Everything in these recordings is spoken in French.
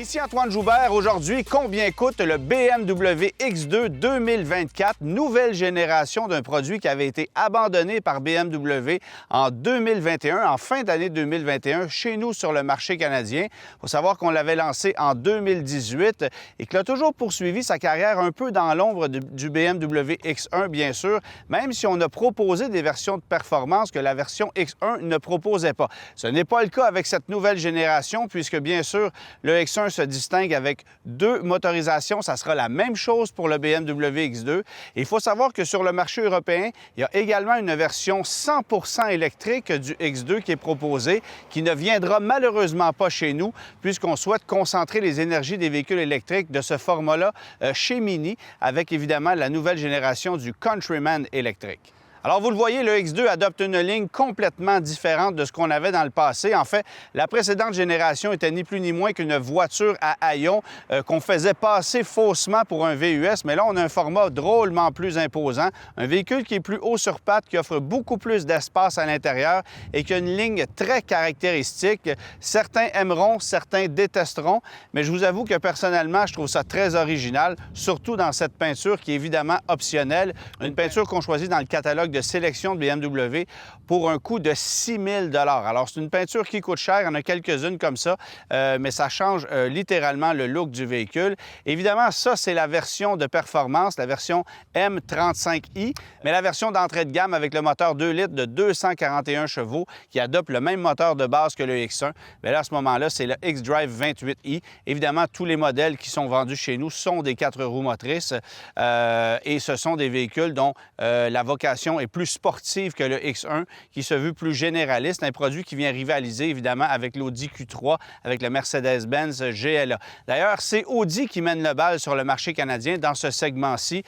Ici Antoine Joubert. Aujourd'hui, combien coûte le BMW X2 2024, nouvelle génération d'un produit qui avait été abandonné par BMW en 2021, en fin d'année 2021, chez nous sur le marché canadien. Il faut savoir qu'on l'avait lancé en 2018 et qu'il a toujours poursuivi sa carrière un peu dans l'ombre du BMW X1, bien sûr, même si on a proposé des versions de performance que la version X1 ne proposait pas. Ce n'est pas le cas avec cette nouvelle génération, puisque bien sûr, le X1 se distingue avec deux motorisations. Ça sera la même chose pour le BMW X2. Et il faut savoir que sur le marché européen, il y a également une version 100% électrique du X2 qui est proposée, qui ne viendra malheureusement pas chez nous, puisqu'on souhaite concentrer les énergies des véhicules électriques de ce format-là chez Mini, avec évidemment la nouvelle génération du Countryman électrique. Alors, vous le voyez, le X2 adopte une ligne complètement différente de ce qu'on avait dans le passé. En fait, la précédente génération était ni plus ni moins qu'une voiture à haillons qu'on faisait passer faussement pour un VUS, mais là, on a un format drôlement plus imposant, un véhicule qui est plus haut sur pattes, qui offre beaucoup plus d'espace à l'intérieur et qui a une ligne très caractéristique. Certains aimeront, certains détesteront, mais je vous avoue que personnellement, je trouve ça très original, surtout dans cette peinture qui est évidemment optionnelle, une peinture qu'on choisit dans le catalogue de sélection de BMW pour un coût de 6 000 $. Alors, c'est une peinture qui coûte cher. Il y en a quelques-unes comme ça, mais ça change littéralement le look du véhicule. Évidemment, ça, c'est la version de performance, la version M35i, mais la version d'entrée de gamme avec le moteur 2 litres de 241 chevaux qui adopte le même moteur de base que le X1. Bien là, à ce moment-là, c'est le X-Drive 28i. Évidemment, tous les modèles qui sont vendus chez nous sont des 4 roues motrices et ce sont des véhicules dont la vocation est plus sportive que le X1, qui se veut plus généraliste, un produit qui vient rivaliser évidemment avec l'Audi Q3, avec le Mercedes-Benz GLA. D'ailleurs, c'est Audi qui mène le bal sur le marché canadien dans ce segment-ci,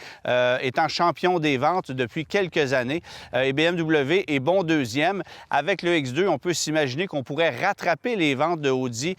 étant champion des ventes depuis quelques années. Et BMW est bon deuxième. Avec le X2, on peut s'imaginer qu'on pourrait rattraper les ventes de Audi,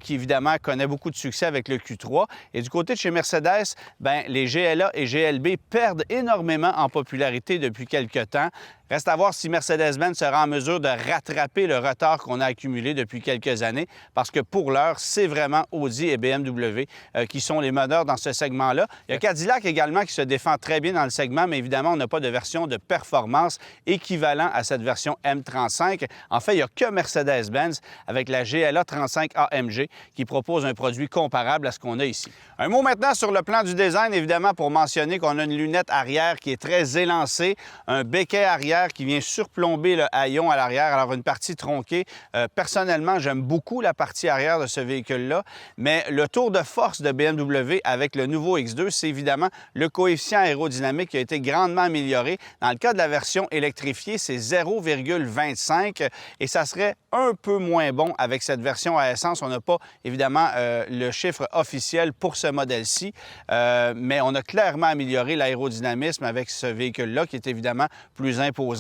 qui évidemment connaît beaucoup de succès avec le Q3. Et du côté de chez Mercedes, bien, les GLA et GLB perdent énormément en popularité depuis quelques temps. Reste à voir si Mercedes-Benz sera en mesure de rattraper le retard qu'on a accumulé depuis quelques années, parce que pour l'heure, c'est vraiment Audi et BMW qui sont les meneurs dans ce segment-là. Il y a Cadillac également qui se défend très bien dans le segment, mais évidemment, on n'a pas de version de performance équivalent à cette version M35. En fait, il n'y a que Mercedes-Benz avec la GLA 35 AMG qui propose un produit comparable à ce qu'on a ici. Un mot maintenant sur le plan du design, évidemment, pour mentionner qu'on a une lunette arrière qui est très élancée, un béquet arrière qui vient surplomber le haillon à l'arrière, alors une partie tronquée. Personnellement, j'aime beaucoup la partie arrière de ce véhicule-là, mais le tour de force de BMW avec le nouveau X2, c'est évidemment le coefficient aérodynamique qui a été grandement amélioré. Dans le cas de la version électrifiée, c'est 0,25 et ça serait un peu moins bon avec cette version à essence. On n'a pas, évidemment, le chiffre officiel pour ce modèle-ci, mais on a clairement amélioré l'aérodynamisme avec ce véhicule-là qui est évidemment plus imposant.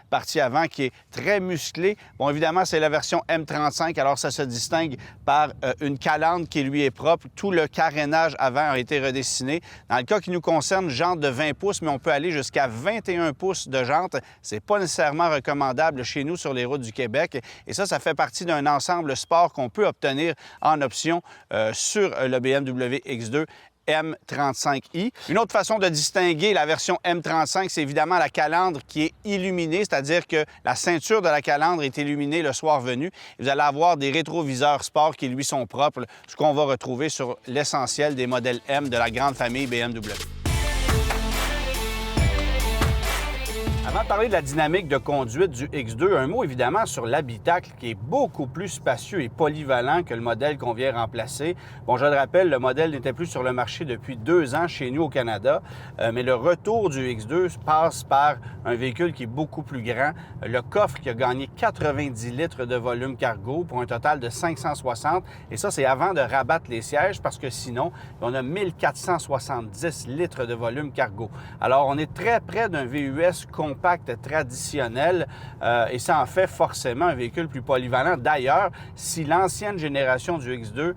Partie avant qui est très musclé. Bon, évidemment, c'est la version M35, alors ça se distingue par une calandre qui, lui, est propre. Tout le carénage avant a été redessiné. Dans le cas qui nous concerne, jante de 20 pouces, mais on peut aller jusqu'à 21 pouces de jante. C'est pas nécessairement recommandable chez nous sur les routes du Québec. Et ça fait partie d'un ensemble sport qu'on peut obtenir en option sur le BMW X2 M35i. Une autre façon de distinguer la version M35, c'est évidemment la calandre qui est illuminée, c'est-à-dire que la ceinture de la calandre est illuminée le soir venu. Et vous allez avoir des rétroviseurs sport qui lui sont propres, ce qu'on va retrouver sur l'essentiel des modèles M de la grande famille BMW. Avant de parler de la dynamique de conduite du X2, un mot évidemment sur l'habitacle qui est beaucoup plus spacieux et polyvalent que le modèle qu'on vient remplacer. Bon, je le rappelle, le modèle n'était plus sur le marché depuis 2 ans chez nous au Canada, mais le retour du X2 passe par un véhicule qui est beaucoup plus grand. Le coffre qui a gagné 90 litres de volume cargo pour un total de 560, et ça, c'est avant de rabattre les sièges parce que sinon, on a 1470 litres de volume cargo. Alors, on est très près d'un VUS complet compact traditionnel et ça en fait forcément un véhicule plus polyvalent. D'ailleurs, si l'ancienne génération du X2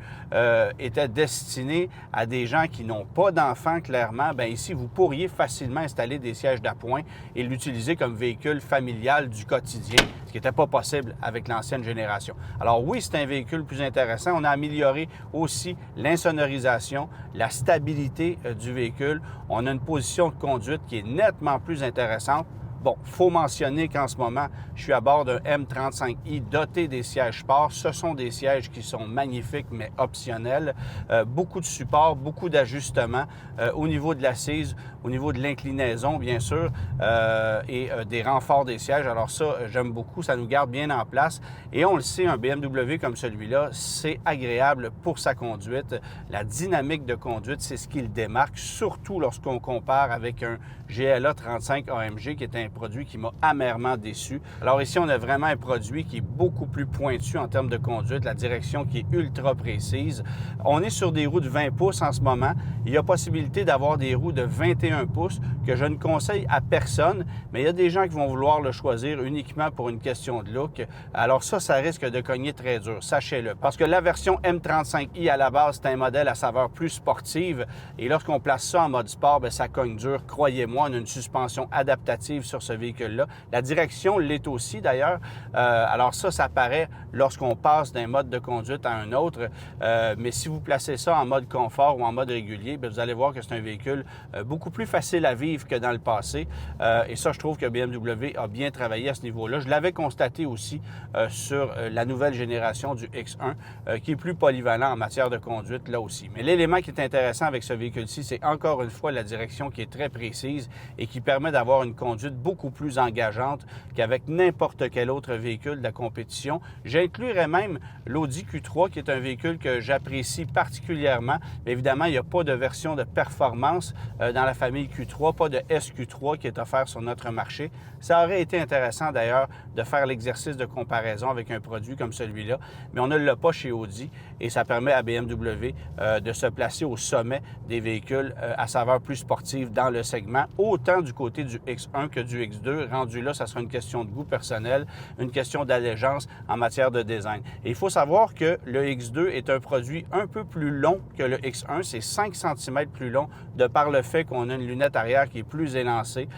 était destinée à des gens qui n'ont pas d'enfants, clairement, bien ici, vous pourriez facilement installer des sièges d'appoint et l'utiliser comme véhicule familial du quotidien, ce qui n'était pas possible avec l'ancienne génération. Alors oui, c'est un véhicule plus intéressant. On a amélioré aussi l'insonorisation, la stabilité du véhicule. On a une position de conduite qui est nettement plus intéressante. Bon, il faut mentionner qu'en ce moment, je suis à bord d'un M35i doté des sièges sport. Ce sont des sièges qui sont magnifiques, mais optionnels. Beaucoup de support, beaucoup d'ajustements au niveau de l'assise, au niveau de l'inclinaison, bien sûr, et des renforts des sièges. Alors ça, j'aime beaucoup. Ça nous garde bien en place. Et on le sait, un BMW comme celui-là, c'est agréable pour sa conduite. La dynamique de conduite, c'est ce qui le démarque, surtout lorsqu'on compare avec un GLA 35 AMG, qui est un produit qui m'a amèrement déçu. Alors ici, on a vraiment un produit qui est beaucoup plus pointu en termes de conduite, la direction qui est ultra précise. On est sur des roues de 20 pouces en ce moment. Il y a possibilité d'avoir des roues de 21 pouces que je ne conseille à personne, mais il y a des gens qui vont vouloir le choisir uniquement pour une question de look. Alors ça risque de cogner très dur, sachez-le. Parce que la version M35i à la base, c'est un modèle à saveur plus sportive et lorsqu'on place ça en mode sport, bien, ça cogne dur. Croyez-moi, on a une suspension adaptative sur ce véhicule-là. La direction l'est aussi, d'ailleurs. Alors ça paraît lorsqu'on passe d'un mode de conduite à un autre. Mais si vous placez ça en mode confort ou en mode régulier, bien, vous allez voir que c'est un véhicule beaucoup plus facile à vivre que dans le passé. Et ça, je trouve que BMW a bien travaillé à ce niveau-là. Je l'avais constaté aussi sur la nouvelle génération du X1, qui est plus polyvalent en matière de conduite, là aussi. Mais l'élément qui est intéressant avec ce véhicule-ci, c'est encore une fois la direction qui est très précise et qui permet d'avoir une conduite beaucoup plus engageante qu'avec n'importe quel autre véhicule de la compétition. J'inclurais même l'Audi Q3, qui est un véhicule que j'apprécie particulièrement. Mais évidemment, il n'y a pas de version de performance dans la famille Q3, pas de SQ3 qui est offert sur notre marché. Ça aurait été intéressant d'ailleurs de faire l'exercice de comparaison avec un produit comme celui-là, mais on ne l'a pas chez Audi et ça permet à BMW de se placer au sommet des véhicules à saveur plus sportive dans le segment, autant du côté du X1 que du X2. Rendu là, ça sera une question de goût personnel, une question d'allégeance en matière de design. Et il faut savoir que le X2 est un produit un peu plus long que le X1. C'est 5 cm plus long de par le fait qu'on a une lunette arrière qui est plus élancée.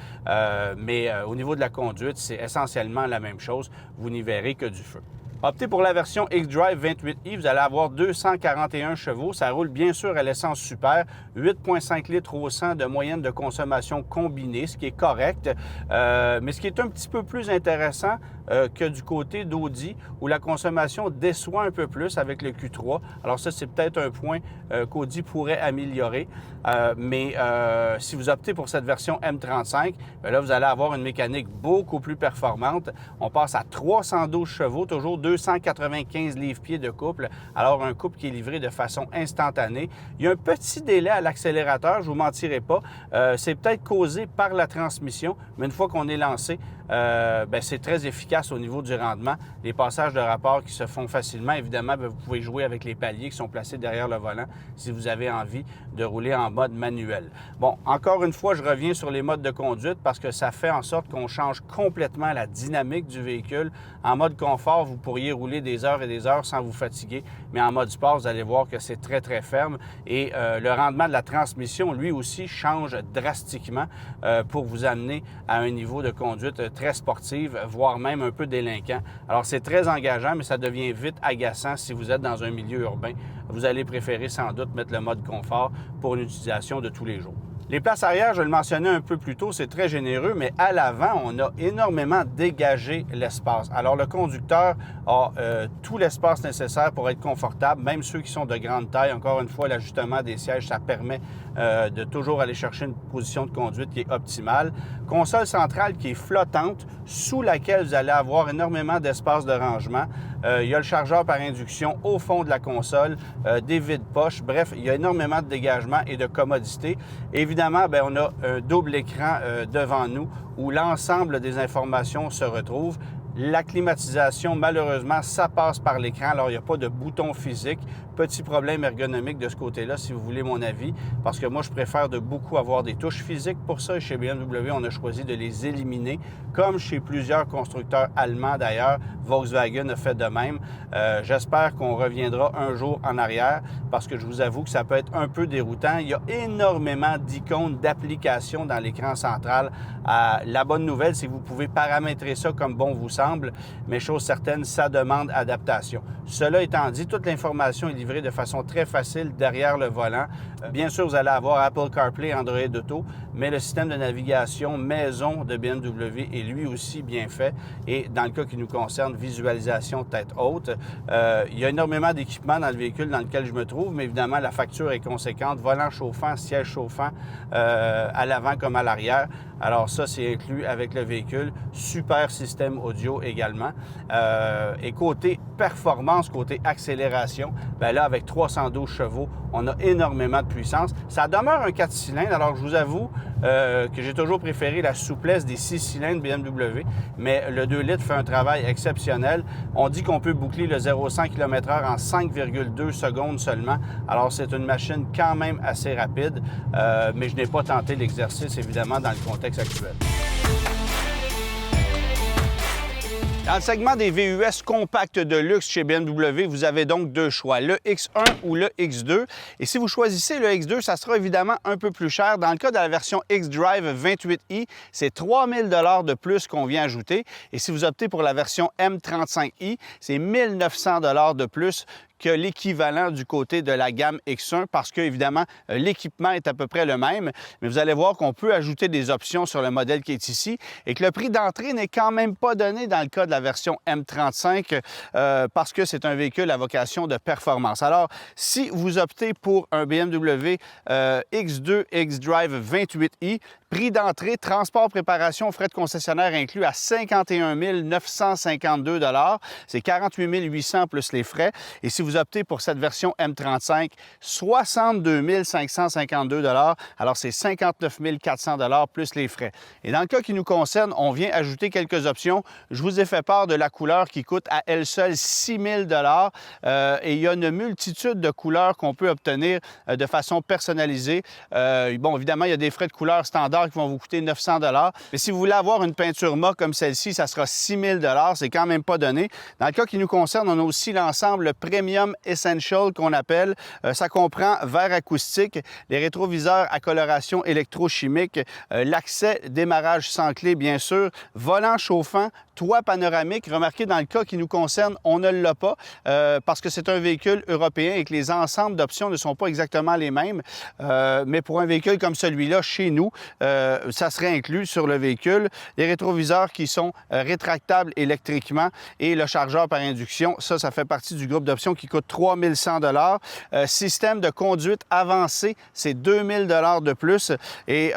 Mais au niveau de la conduite, c'est essentiellement la même chose. Vous n'y verrez que du feu. Optez pour la version xDrive 28i, vous allez avoir 241 chevaux. Ça roule bien sûr à l'essence super, 8,5 litres au 100 de moyenne de consommation combinée, ce qui est correct. Mais ce qui est un petit peu plus intéressant que du côté d'Audi, où la consommation déçoit un peu plus avec le Q3. Alors ça, c'est peut-être un point qu'Audi pourrait améliorer. Mais si vous optez pour cette version M35, bien là, vous allez avoir une mécanique beaucoup plus performante. On passe à 312 chevaux, toujours 295 livres-pieds de couple. Alors, un couple qui est livré de façon instantanée. Il y a un petit délai à l'accélérateur, je ne vous mentirai pas. C'est peut-être causé par la transmission, mais une fois qu'on est lancé, c'est très efficace au niveau du rendement. Les passages de rapport qui se font facilement, évidemment, bien, vous pouvez jouer avec les paliers qui sont placés derrière le volant si vous avez envie de rouler en mode manuel. Bon, encore une fois, je reviens sur les modes de conduite parce que ça fait en sorte qu'on change complètement la dynamique du véhicule. En mode confort, vous pourriez rouler des heures et des heures sans vous fatiguer, mais en mode sport, vous allez voir que c'est très, très ferme et le rendement de la transmission, lui aussi, change drastiquement pour vous amener à un niveau de conduite très sportive, voire même un peu délinquant. Alors, c'est très engageant, mais ça devient vite agaçant si vous êtes dans un milieu urbain. Vous allez préférer sans doute mettre le mode confort pour une utilisation de tous les jours. Les places arrière, je le mentionnais un peu plus tôt, c'est très généreux, mais à l'avant, on a énormément dégagé l'espace. Alors, le conducteur a tout l'espace nécessaire pour être confortable, même ceux qui sont de grande taille. Encore une fois, l'ajustement des sièges, ça permet de toujours aller chercher une position de conduite qui est optimale. Console centrale qui est flottante, sous laquelle vous allez avoir énormément d'espace de rangement. Il y a le chargeur par induction au fond de la console, des vides-poches. Bref, il y a énormément de dégagement et de commodité. Évidemment, bien, on a un double écran devant nous où l'ensemble des informations se retrouvent. La climatisation, malheureusement, ça passe par l'écran. Alors, il n'y a pas de bouton physique. Petit problème ergonomique de ce côté-là, si vous voulez mon avis, parce que moi, je préfère de beaucoup avoir des touches physiques pour ça. Chez BMW, on a choisi de les éliminer, comme chez plusieurs constructeurs allemands d'ailleurs. Volkswagen a fait de même. J'espère qu'on reviendra un jour en arrière, parce que je vous avoue que ça peut être un peu déroutant. Il y a énormément d'icônes, d'applications dans l'écran central. La bonne nouvelle, c'est que vous pouvez paramétrer ça comme bon vous semble, mais chose certaine, ça demande adaptation. Cela étant dit, toute l'information est livrée de façon très facile derrière le volant. Bien sûr, vous allez avoir Apple CarPlay, Android Auto, mais le système de navigation maison de BMW est lui aussi bien fait. Et dans le cas qui nous concerne, visualisation tête haute, il y a énormément d'équipements dans le véhicule dans lequel je me trouve, mais évidemment, la facture est conséquente. Volant chauffant, siège chauffant à l'avant comme à l'arrière. Alors ça, c'est inclus avec le véhicule. Super système audio également. Et côté performance, côté accélération, bien là, avec 312 chevaux, on a énormément de puissance. Ça demeure un 4 cylindres, alors je vous avoue que j'ai toujours préféré la souplesse des 6 cylindres BMW, mais le 2 litres fait un travail exceptionnel. On dit qu'on peut boucler le 0-100 km/h en 5,2 secondes seulement. Alors, c'est une machine quand même assez rapide, mais je n'ai pas tenté l'exercice, évidemment, dans le contexte actuel. Dans le segment des VUS compacts de luxe chez BMW, vous avez donc deux choix, le X1 ou le X2. Et si vous choisissez le X2, ça sera évidemment un peu plus cher. Dans le cas de la version X-Drive 28i, c'est 3 000 $ de plus qu'on vient ajouter. Et si vous optez pour la version M35i, c'est 1 900 $ de plus que l'équivalent du côté de la gamme X1 parce que, évidemment, l'équipement est à peu près le même. Mais vous allez voir qu'on peut ajouter des options sur le modèle qui est ici et que le prix d'entrée n'est quand même pas donné dans le cas de la version M35 parce que c'est un véhicule à vocation de performance. Alors, si vous optez pour un BMW X2 X-Drive 28i, prix d'entrée, transport, préparation, frais de concessionnaire inclus à 51 952 $. C'est 48 800 plus les frais. Et si vous optez pour cette version M35, 62 552 $. Alors, c'est 59 400 $ plus les frais. Et dans le cas qui nous concerne, on vient ajouter quelques options. Je vous ai fait part de la couleur qui coûte à elle seule 6 000 $. Et il y a une multitude de couleurs qu'on peut obtenir de façon personnalisée. Bon, évidemment, il y a des frais de couleur standard qui vont vous coûter 900 $. Mais si vous voulez avoir une peinture mât comme celle-ci, ça sera 6 000 $. C'est quand même pas donné. Dans le cas qui nous concerne, on a aussi l'ensemble Premium Essential qu'on appelle. Ça comprend verre acoustique, les rétroviseurs à coloration électrochimique, l'accès démarrage sans clé, bien sûr, volant chauffant, toit panoramique. Remarquez, dans le cas qui nous concerne, on ne l'a pas parce que c'est un véhicule européen et que les ensembles d'options ne sont pas exactement les mêmes. Mais pour un véhicule comme celui-là, chez nous, ça serait inclus sur le véhicule. Les rétroviseurs qui sont rétractables électriquement et le chargeur par induction, ça fait partie du groupe d'options qui coûte 3 100 $. Système de conduite avancé, c'est 2 000 $ de plus. Et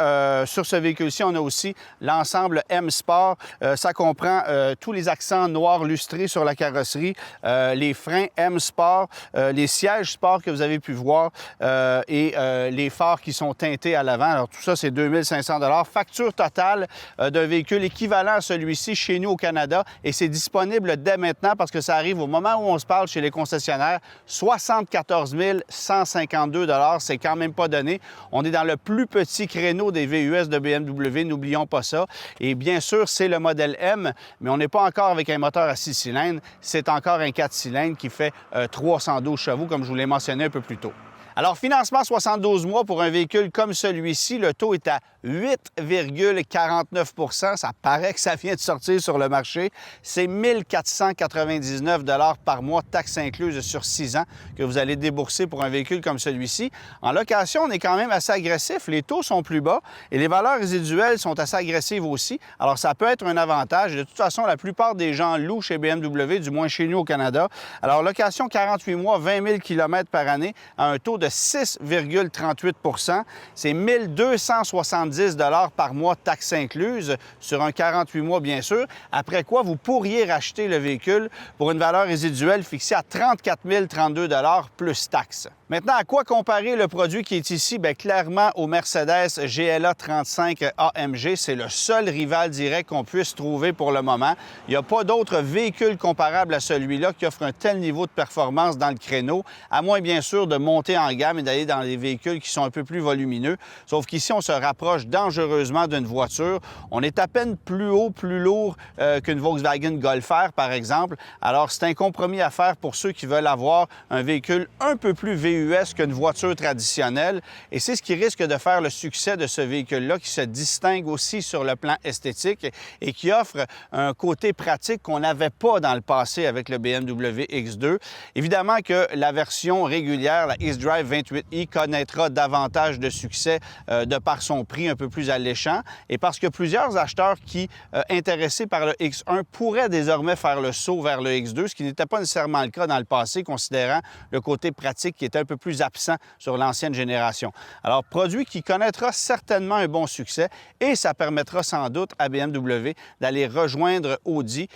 sur ce véhicule-ci, on a aussi l'ensemble M Sport. Ça comprend tous les accents noirs lustrés sur la carrosserie, les freins M Sport, les sièges Sport que vous avez pu voir et les phares qui sont teintés à l'avant. Alors tout ça, c'est 2 500 $. Facture totale d'un véhicule équivalent à celui-ci chez nous au Canada et c'est disponible dès maintenant parce que ça arrive au moment où on se parle chez les concessionnaires. 74 152 $, c'est quand même pas donné. On est dans le plus petit créneau des VUS de BMW, n'oublions pas ça. Et bien sûr, c'est le modèle M, mais on n'est pas encore avec un moteur à 6 cylindres. C'est encore un 4 cylindres qui fait 312 chevaux, comme je vous l'ai mentionné un peu plus tôt. Alors, financement 72 mois pour un véhicule comme celui-ci, le taux est à 8,49 %. Ça paraît que ça vient de sortir sur le marché. C'est 1 499 $ par mois, taxes incluses sur 6 ans, que vous allez débourser pour un véhicule comme celui-ci. En location, on est quand même assez agressif. Les taux sont plus bas et les valeurs résiduelles sont assez agressives aussi. Alors, ça peut être un avantage. De toute façon, la plupart des gens louent chez BMW, du moins chez nous au Canada. Alors, location 48 mois, 20 000 km par année à un taux de 6,38 %. C'est 1 270 110 par mois, taxes incluses, sur un 48 mois, bien sûr, après quoi vous pourriez racheter le véhicule pour une valeur résiduelle fixée à 34 032 plus taxes. Maintenant, à quoi comparer le produit qui est ici? Bien, clairement, au Mercedes GLA 35 AMG. C'est le seul rival direct qu'on puisse trouver pour le moment. Il n'y a pas d'autre véhicule comparable à celui-là qui offre un tel niveau de performance dans le créneau, à moins, bien sûr, de monter en gamme et d'aller dans des véhicules qui sont un peu plus volumineux. Sauf qu'ici, on se rapproche dangereusement d'une voiture. On est à peine plus haut, plus lourd qu'une Volkswagen Golf R, par exemple. Alors, c'est un compromis à faire pour ceux qui veulent avoir un véhicule un peu plus VUS qu'une voiture traditionnelle. Et c'est ce qui risque de faire le succès de ce véhicule-là, qui se distingue aussi sur le plan esthétique et qui offre un côté pratique qu'on n'avait pas dans le passé avec le BMW X2. Évidemment que la version régulière, la xDrive 28i, connaîtra davantage de succès de par son prix un peu plus alléchant et parce que plusieurs acheteurs qui, intéressés par le X1, pourraient désormais faire le saut vers le X2, ce qui n'était pas nécessairement le cas dans le passé, considérant le côté pratique qui était un peu plus absent sur l'ancienne génération. Alors, produit qui connaîtra certainement un bon succès et ça permettra sans doute à BMW d'aller rejoindre Audi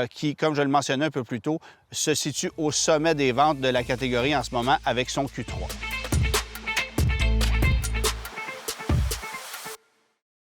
qui, comme je le mentionnais un peu plus tôt, se situe au sommet des ventes de la catégorie en ce moment avec son Q3.